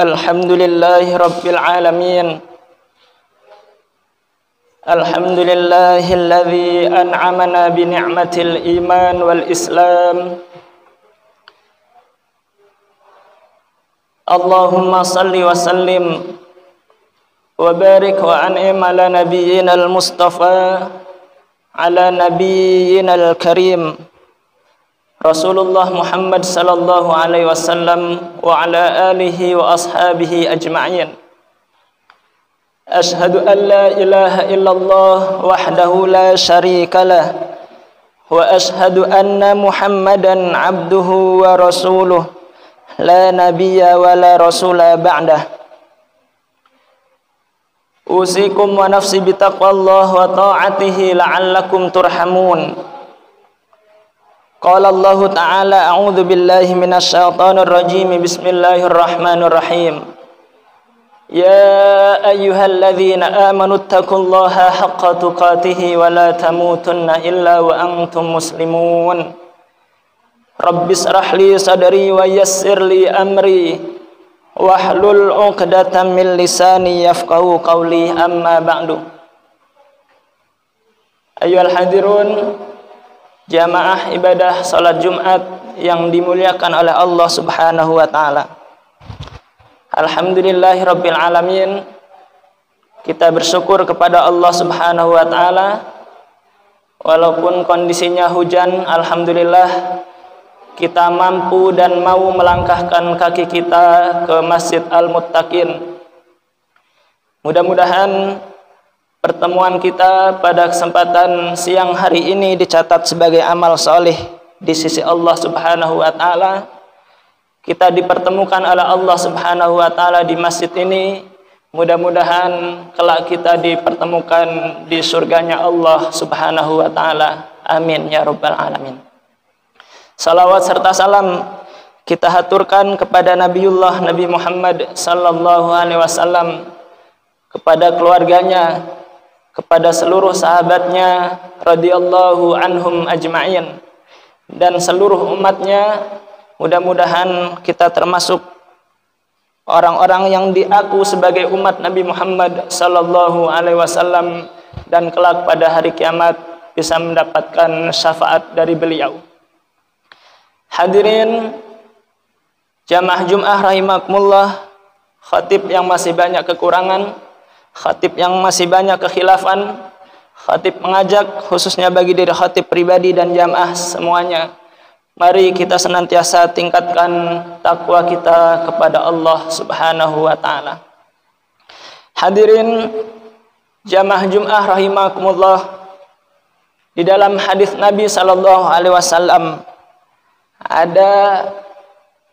Alhamdulillahi Rabbil Alamin. Alhamdulillahilladzi an'amana bi ni'matil iman wal islam. Allahumma salli wa sallim wa barik wa an'im ala nabiyyinal mustafa ala nabiyyinal karim Rasulullah Muhammad sallallahu alaihi wasallam wa ala alihi wa ashabihi ajma'in. Ashhadu an la ilaha illallah wahdahu la syarika lah wa ashhadu anna Muhammadan abduhu wa rasuluh la nabiyya wa la rasula ba'dah. Usikum wa nafsi bitaqwallah wa ta'atihi la'allakum turhamun. Qala Allah Ta'ala a'udzu billahi minasyaitonir rajim. Bismillahirrahmanirrahim. Ya ayyuhalladzina amanu taqullaha haqqa tuqatih wa la tamutunna illa wa antum muslimun. Rabbis shrah li sadri wa yassir li amri wahlul 'uqdatam min lisani yafqahu qawli, amma ba'du. Ayyuhal hadirun, jamaah ibadah salat Jumat yang dimuliakan oleh Allah Subhanahu wa taala. Alhamdulillahirabbil alamin. Kita bersyukur kepada Allah Subhanahu wa taala walaupun kondisinya hujan, alhamdulillah kita mampu dan mau melangkahkan kaki kita ke Masjid Al-Muttaqin. Mudah-mudahan pertemuan kita pada kesempatan siang hari ini dicatat sebagai amal soleh di sisi Allah Subhanahu wa taala. Kita dipertemukan oleh Allah Subhanahu wa taala di masjid ini. Mudah-mudahan kelak kita dipertemukan di surganya Allah Subhanahu wa taala. Amin ya rabbal alamin. Salawat serta salam kita haturkan kepada Nabiullah Nabi Muhammad sallallahu alaihi wasallam, kepada keluarganya, kepada seluruh sahabatnya radhiyallahu anhum ajma'in, dan seluruh umatnya. Mudah-mudahan kita termasuk orang-orang yang diaku sebagai umat Nabi Muhammad sallallahu alaihi wasallam dan kelak pada hari kiamat bisa mendapatkan syafaat dari beliau. Hadirin jamaah Jum'ah rahimakumullah, khatib yang masih banyak kekurangan, khatib yang masih banyak kekhilafan, khatib mengajak khususnya bagi diri khatib pribadi dan jamaah semuanya, mari kita senantiasa tingkatkan takwa kita kepada Allah Subhanahu wa taala. Hadirin jamaah Jum'ah rahimakumullah, di dalam hadis Nabi sallallahu alaihi wasallam ada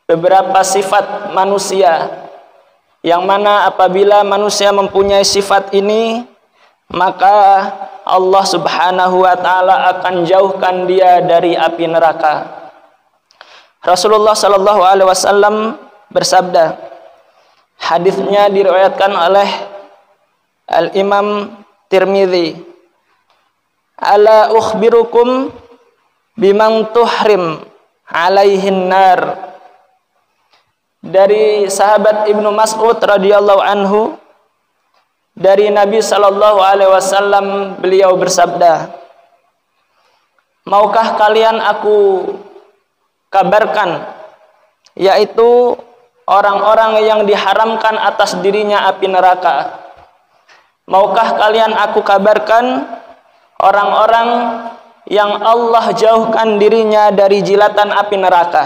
beberapa sifat manusia yang mana apabila manusia mempunyai sifat ini, maka Allah Subhanahu wa taala akan jauhkan dia dari api neraka. Rasulullah sallallahu alaihi wasallam bersabda, hadisnya diriwayatkan oleh Al-Imam Tirmidzi, ala ukhbirukum biman tuhrim alaihin nar. Dari sahabat Ibnu Mas'ud radhiyallahu anhu, dari Nabi sallallahu alaihi wasallam, beliau bersabda, maukah kalian aku kabarkan, yaitu orang-orang yang diharamkan atas dirinya api neraka? Maukah kalian aku kabarkan orang-orang yang Allah jauhkan dirinya dari jilatan api neraka?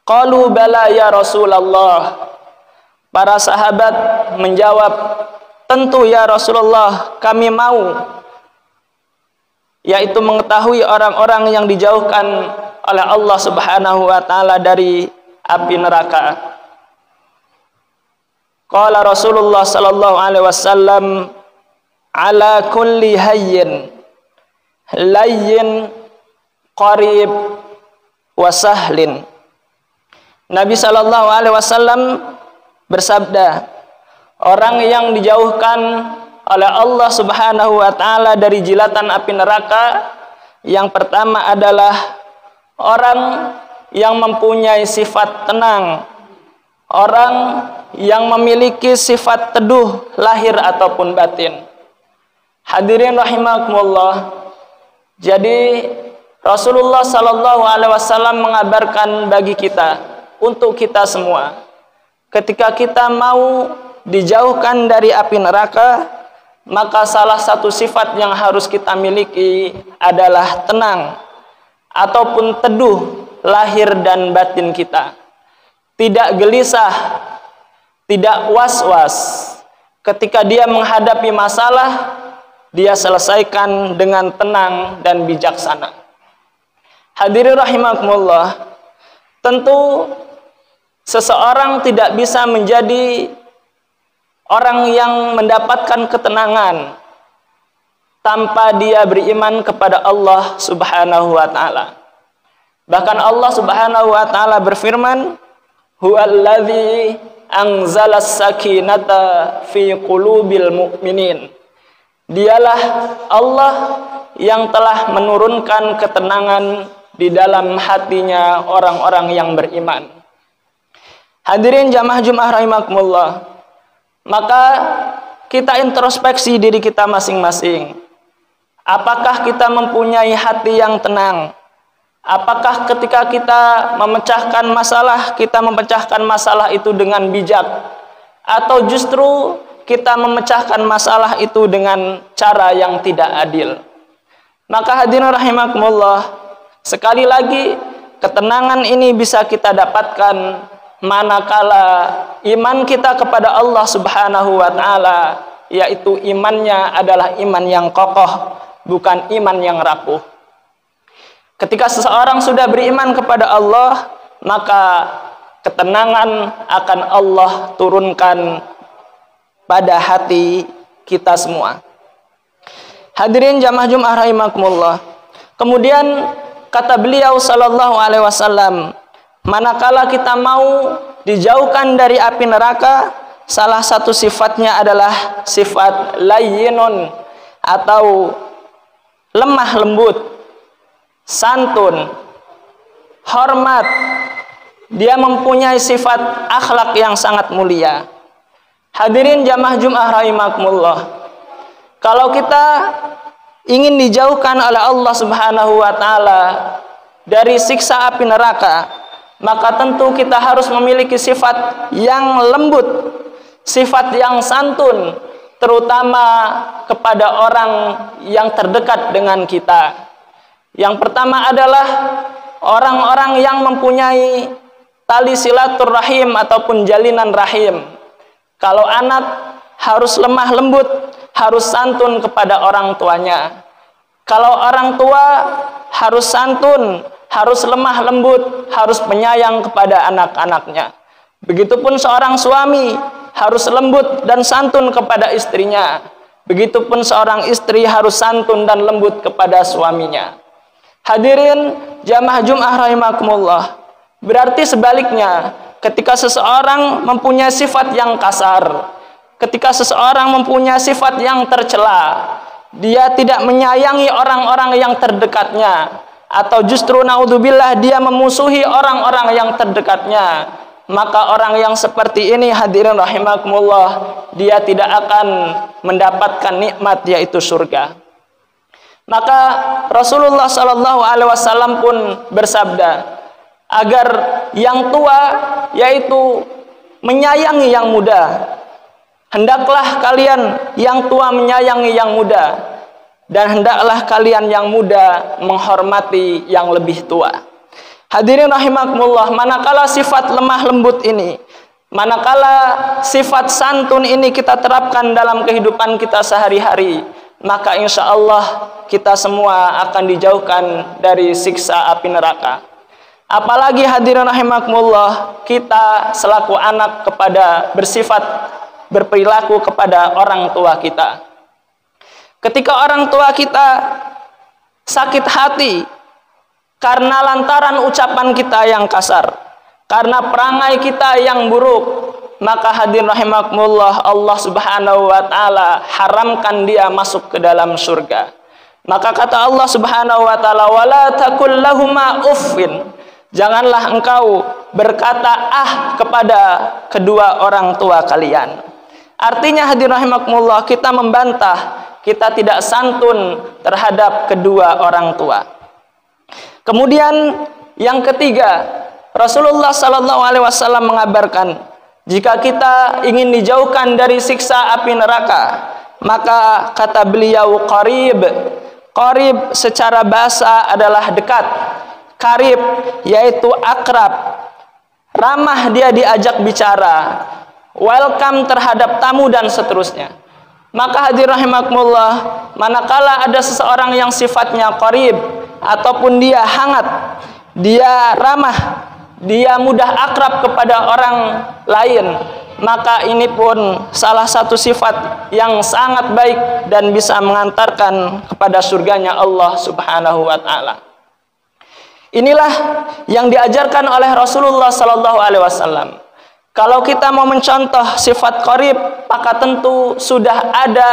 Qalu bala ya Rasulullah. Para sahabat menjawab, tentu ya Rasulullah, kami mau, yaitu mengetahui orang-orang yang dijauhkan oleh Allah Subhanahu wa taala dari api neraka. Qala Rasulullah sallallahu alaihi wasallam, ala kulli hayyin layyin qarib wa sahlin. Nabi sallallahu alaihi wasallam bersabda, orang yang dijauhkan oleh Allah Subhanahu wa taala dari jilatan api neraka, yang pertama adalah orang yang mempunyai sifat tenang, orang yang memiliki sifat teduh lahir ataupun batin. Hadirin rahimakumullah. Jadi Rasulullah Sallallahu Alaihi Wasallam mengabarkan bagi kita, untuk kita semua, ketika kita mau dijauhkan dari api neraka, maka salah satu sifat yang harus kita miliki adalah tenang ataupun teduh lahir dan batin kita. Tidak gelisah, tidak was-was. Ketika dia menghadapi masalah, dia selesaikan dengan tenang dan bijaksana. Hadirin rahimakumullah, tentu seseorang tidak bisa menjadi orang yang mendapatkan ketenangan tanpa dia beriman kepada Allah Subhanahu wa taala. Bahkan Allah Subhanahu wa taala berfirman, "Huwallazi anzalas sakinata fi qulubil mu'minin." Dialah Allah yang telah menurunkan ketenangan di dalam hatinya orang-orang yang beriman. Hadirin jamaah Jumat rahimakumullah, maka kita introspeksi diri kita masing-masing. Apakah kita mempunyai hati yang tenang? Apakah ketika kita memecahkan masalah, kita memecahkan masalah itu dengan bijak? Atau justru kita memecahkan masalah itu dengan cara yang tidak adil? Maka hadirin rahimakumullah, sekali lagi ketenangan ini bisa kita dapatkan manakala iman kita kepada Allah Subhanahu wa taala, yaitu imannya adalah iman yang kokoh, bukan iman yang rapuh. Ketika seseorang sudah beriman kepada Allah, maka ketenangan akan Allah turunkan pada hati kita semua. Hadirin jamaah Jumat rahimakumullah. Kemudian kata beliau sallallahu alaihi wasallam, manakala kita mau dijauhkan dari api neraka, salah satu sifatnya adalah sifat layyinun atau lemah lembut, santun, hormat. Dia mempunyai sifat akhlak yang sangat mulia. Hadirin jamaah Jumat rahimakumullah, kalau kita ingin dijauhkan oleh Allah Subhanahu wa taala dari siksa api neraka, maka tentu kita harus memiliki sifat yang lembut, sifat yang santun, terutama kepada orang yang terdekat dengan kita. Yang pertama adalah orang-orang yang mempunyai tali silaturahim ataupun jalinan rahim. Kalau anak harus lemah lembut, harus santun kepada orang tuanya. Kalau orang tua harus santun, harus lemah lembut, harus penyayang kepada anak-anaknya. Begitupun seorang suami harus lembut dan santun kepada istrinya. Begitupun seorang istri harus santun dan lembut kepada suaminya. Hadirin jamaah Jumat rahimakumullah, berarti sebaliknya, ketika seseorang mempunyai sifat yang kasar, ketika seseorang mempunyai sifat yang tercela, dia tidak menyayangi orang-orang yang terdekatnya, atau justru naudzubillah dia memusuhi orang-orang yang terdekatnya, maka orang yang seperti ini hadirin rahimakumullah, dia tidak akan mendapatkan nikmat yaitu surga. Maka Rasulullah Sallallahu Alaihi Wasallam pun bersabda agar yang tua yaitu menyayangi yang muda. Hendaklah kalian yang tua menyayangi yang muda, dan hendaklah kalian yang muda menghormati yang lebih tua. Hadirin rahimakumullah, manakala sifat lemah lembut ini, manakala sifat santun ini kita terapkan dalam kehidupan kita sehari-hari, maka insya Allah kita semua akan dijauhkan dari siksa api neraka. Apalagi hadirin rahimakumullah, kita selaku anak kepada berperilaku kepada orang tua kita. Ketika orang tua kita sakit hati karena lantaran ucapan kita yang kasar, karena perangai kita yang buruk, maka hadirin rahimakumullah, Allah Subhanahu wa taala haramkan dia masuk ke dalam surga. Maka kata Allah Subhanahu wa taala, wala taqul lahuma uffin, janganlah engkau berkata kepada kedua orang tua kalian. Artinya hadirin rahimakumullah, kita membantah, kita tidak santun terhadap kedua orang tua. Kemudian yang ketiga, Rasulullah sallallahu alaihi wasallam mengabarkan, jika kita ingin dijauhkan dari siksa api neraka, maka kata beliau qarib. Qarib secara bahasa adalah dekat. Qarib yaitu akrab. Ramah dia diajak bicara, welcome terhadap tamu dan seterusnya. Maka hadirin rahimakumullah, manakala ada seseorang yang sifatnya qarib ataupun dia hangat, dia ramah, dia mudah akrab kepada orang lain, maka ini pun salah satu sifat yang sangat baik dan bisa mengantarkan kepada surganya Allah Subhanahu wa taala. Inilah yang diajarkan oleh Rasulullah sallallahu alaihi wasallam. Kalau kita mau mencontoh sifat qarib, maka tentu sudah ada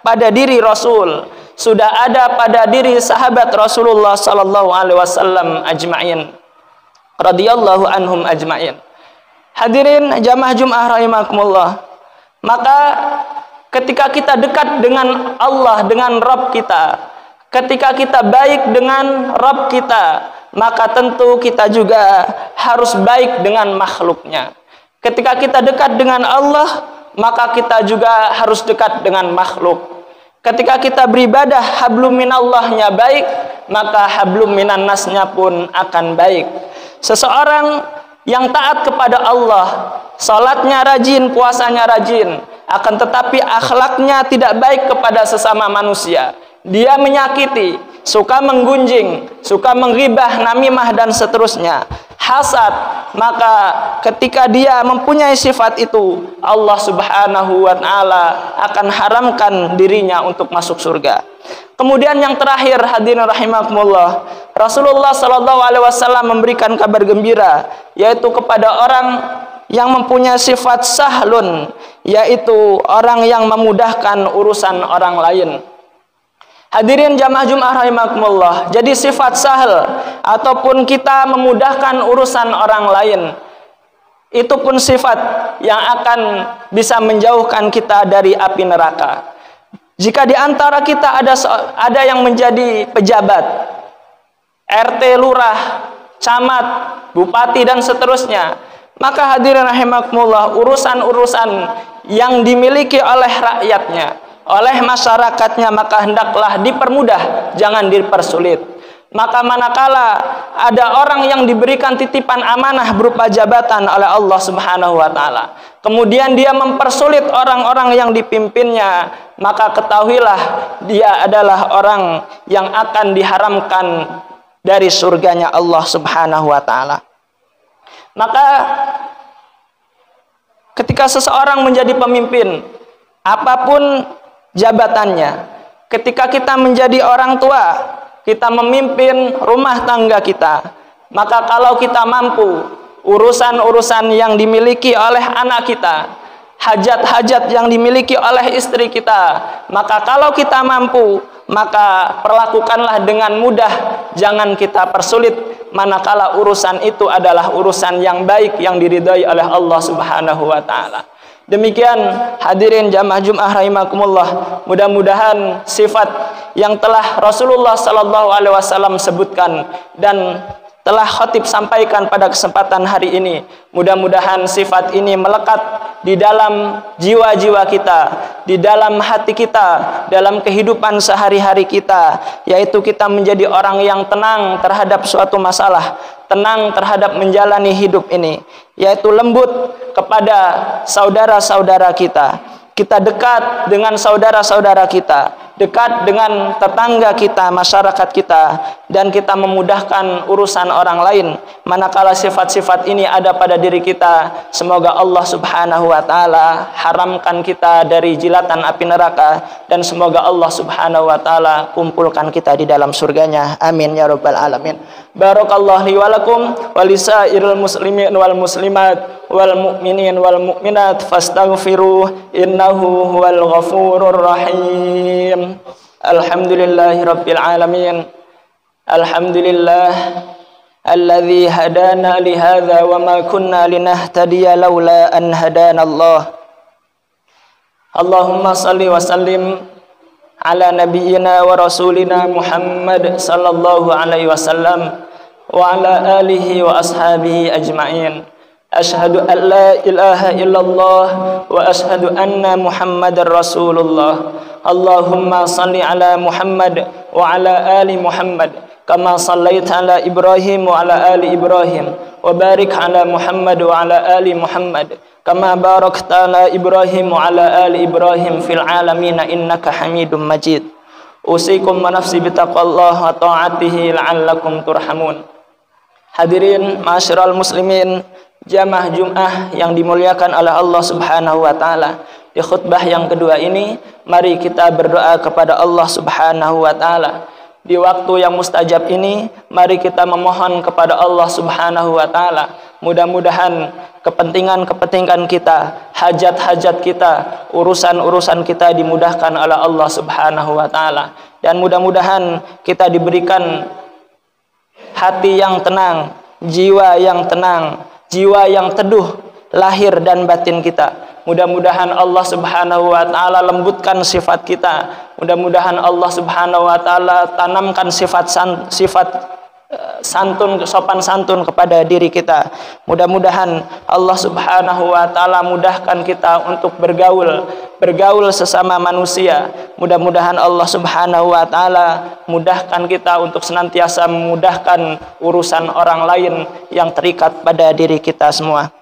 pada diri Rasul, sudah ada pada diri sahabat Rasulullah sallallahu alaihi wasallam ajma'in, radhiyallahu anhum ajma'in. Hadirin jamaah Jumat rahimakumullah, maka ketika kita dekat dengan Allah, dengan Rabb kita, ketika kita baik dengan Rabb kita, maka tentu kita juga harus baik dengan makhluknya. Ketika kita dekat dengan Allah, maka kita juga harus dekat dengan makhluk. Ketika kita beribadah, hablum minallahnya baik, maka hablum minan nasnya pun akan baik. Seseorang yang taat kepada Allah, salatnya rajin, puasanya rajin, akan tetapi akhlaknya tidak baik kepada sesama manusia. Dia menyakiti, suka menggunjing, suka menggibah, namimah dan seterusnya, hasad, maka ketika dia mempunyai sifat itu, Allah Subhanahu wa taala akan haramkan dirinya untuk masuk surga. Kemudian yang terakhir hadirin rahimakumullah, Rasulullah sallallahu alaihi wasallam memberikan kabar gembira, yaitu kepada orang yang mempunyai sifat sahlun, yaitu orang yang memudahkan urusan orang lain. Hadirin jamaah Jumat rahimakumullah, jadi sifat sahl ataupun kita memudahkan urusan orang lain, itu pun sifat yang akan bisa menjauhkan kita dari api neraka. Jika di antara kita ada yang menjadi pejabat, RT, lurah, camat, bupati dan seterusnya, maka hadirin rahimakumullah, urusan-urusan yang dimiliki oleh rakyatnya, oleh masyarakatnya, maka hendaklah dipermudah, jangan dipersulit. Maka manakala ada orang yang diberikan titipan amanah berupa jabatan oleh Allah Subhanahu wa taala, kemudian dia mempersulit orang-orang yang dipimpinnya, maka ketahuilah dia adalah orang yang akan diharamkan dari surganya Allah Subhanahu wa taala. Maka ketika seseorang menjadi pemimpin, apapun jabatannya, ketika kita menjadi orang tua, kita memimpin rumah tangga kita, maka kalau kita mampu, urusan-urusan yang dimiliki oleh anak kita, hajat-hajat yang dimiliki oleh istri kita, maka kalau kita mampu, maka perlakukanlah dengan mudah, jangan kita persulit, manakala urusan itu adalah urusan yang baik yang diridhai oleh Allah Subhanahu wa taala. Demikian hadirin jamaah Jumat rahimakumullah, mudah-mudahan sifat yang telah Rasulullah sallallahu alaihi wasallam sebutkan dan telah khatib sampaikan pada kesempatan hari ini, mudah-mudahan sifat ini melekat di dalam jiwa-jiwa kita, di dalam hati kita, dalam kehidupan sehari-hari kita, yaitu kita menjadi orang yang tenang terhadap suatu masalah, tenang terhadap menjalani hidup ini, yaitu lembut kepada saudara-saudara kita. Kita dekat dengan saudara-saudara kita, dekat dengan tetangga kita, masyarakat kita, dan kita memudahkan urusan orang lain. Manakala sifat-sifat ini ada pada diri kita, semoga Allah Subhanahu wa taala haramkan kita dari jilatan api neraka, dan semoga Allah Subhanahu wa taala kumpulkan kita di dalam surganya. Amin ya rabbal alamin. Barakallahu li wa lakum wa lisairil muslimin wal muslimat wal mu'minin wal mu'minat fastaghfiruh innahu huwal ghafurur rahim. Alhamdulillahi rabbil alamin. Alhamdulillah الذي هدانا لهذا وما كنا لنهتدي لولا أن هدانا الله. اللهم صل وسلم على نبينا ورسولنا محمد صلى الله عليه وسلم وعلى آله وأصحابه أجمعين. أشهد أن لا إله إلا الله وأشهد أن محمد رسول الله. اللهم صل على محمد وعلى آل محمد كما صليت على إبراهيم وعلى آل إبراهيم وبارك على محمد وعلى آل محمد كما باركت على إبراهيم وعلى آل إبراهيم في العالمين إنك حميد مجيد. أوصيكم ونفسي بتقوى الله وطاعته لعلكم ترحمون. Hadirin ma'asyiral muslimin, jamaah Jum'ah yang dimuliakan oleh Allah Subhanahu wa taala. Di khutbah yang kedua ini, mari kita berdoa kepada Allah Subhanahu wa taala. Di waktu yang mustajab ini, mari kita memohon kepada Allah Subhanahu wa taala. Mudah-mudahan kepentingan kita, hajat-hajat kita, urusan-urusan kita dimudahkan oleh Allah Subhanahu wa taala. Dan mudah-mudahan kita diberikan hati yang tenang, jiwa yang tenang, jiwa yang teduh lahir dan batin kita. Mudah-mudahan Allah Subhanahu wa taala lembutkan sifat kita. Mudah-mudahan Allah Subhanahu wa taala tanamkan sifat santun, sopan santun kepada diri kita. Mudah-mudahan Allah Subhanahu wa taala mudahkan kita untuk bergaul sesama manusia. Mudah-mudahan Allah Subhanahu wa taala mudahkan kita untuk senantiasa memudahkan urusan orang lain yang terikat pada diri kita semua.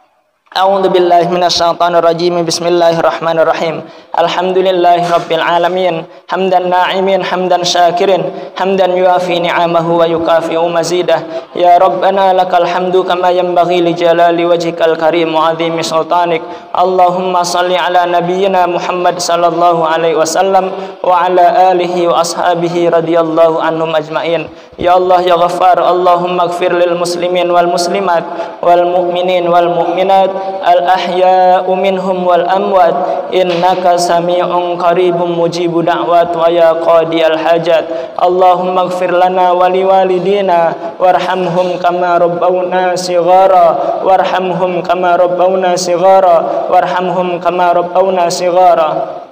A'udzu billahi minasyaitonir rajim. Bismillahirrahmanirrahim. Alhamdulillahi rabbil alamin. Hamdan na'imin, hamdan syakirin, hamdan yuafi ni'amahu wa yukafi'u mazidah. Ya Rabbana lakal hamdu kama yanbaghi li jalali wajhikal karim wa 'azimi sultanik. Allahumma shalli ala nabiyyina Muhammad sallallahu alaihi wasallam wa ala alihi wa ashabihi radhiyallahu anhum ajma'in. Ya Allah ya Ghaffar, Allahumma ighfir lil muslimin wal muslimat wal mu'minin wal mu'minat al ahya'u minhum wal amwat innaka sami'un qaribun mujibu da'wat wa ya qadiyal hajat. Allahumma ighfir lana wa liwalidina warhamhum kama rabbawna shighara warhamhum kama rabbawna shighara warhamhum kama rabbawna shighara.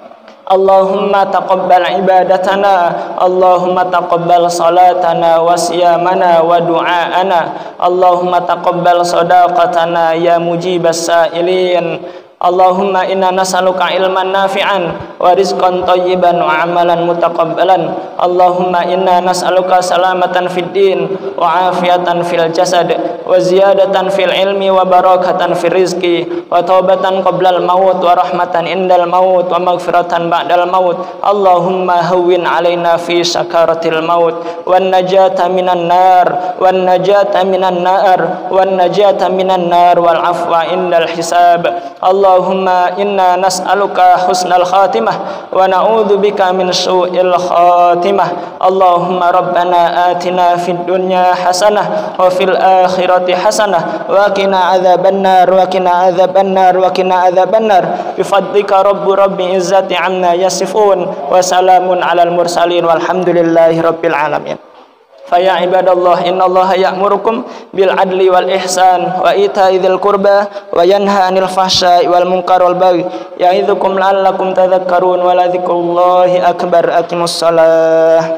Allahumma taqabbal ibadatana, Allahumma taqabbal salatana wa siyamana wa du'aana, Allahumma taqabbal sadaqatana ya mujibas sa'ilin. Allahumma inna nas'aluka ilman nafi'an wa rizqan thayyiban wa amalan mutaqabbalan. Allahumma inna nas'aluka salamatan fid din wa afiatan fil jasad wa ziyadatan fil ilmi wa barakatan fil rizqi wa taubatan qablal maut wa rahmatan indal maut wa maghfiratan ba'dal maut. Allahumma hawwin alaina fi sakaratil maut wan najata minan nar wan najata minan nar wan najata minan nar wal afwa indal hisab. Allahumma inna nas'aluka husnal khatimah wa na'udzu bika min su'il khatimah. Allahumma rabbana atina fid dunya hasanah wa fil akhirati hasanah wa qina adzabannar wa qina adzabannar wa qina adzabannar bi fadlika rabbi izzati amma yasifun wa salamun alal mursalin walhamdulillahi rabbil alamin. Faya ibadallah, innallaha ya'murukum bil adli wal ihsan wa ita'i dzil qurba wa yanha 'anil fahsya'i wal munkar wal baghi ya'idzukum la'allakum tadhakkarun wa la dzikrullahi akbar. Aqimussalah.